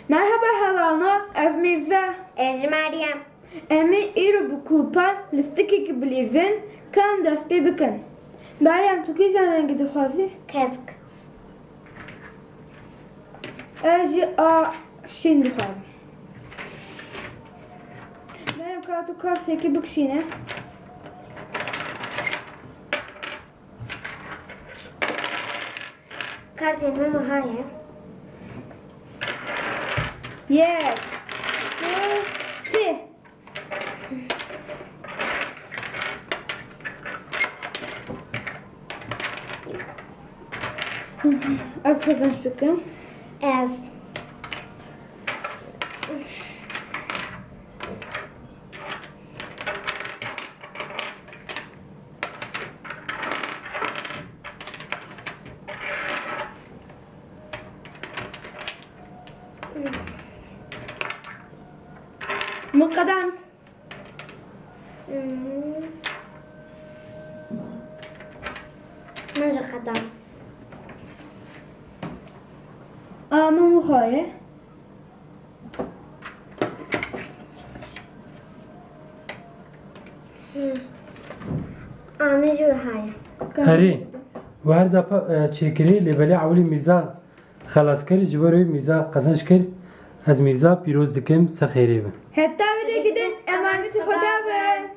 Merhaba Havana, ev Mirza. Ez Meryem. Emi îro bi kupan listikekî bilîzin kam dest pê bikin. Meryem tu kîjan rengî dixwazî? Kesk. Ez jî a şîn dixwazim. Meryem ka tu kartekî bikişîne. Kartê min wihaye. Yek, du, sê. Ez kazanç bikin. Ez. Muqadant. من جا قدم. Amin wihaye. آمه جو وهاye. هری وهر دفعه چکری لبلی اولی میزا خلاص کردی جبروی میزا قزنش کرد از میزا پیروز دکم سخیری بن Hetta bir de gidin emaneti Xuda be.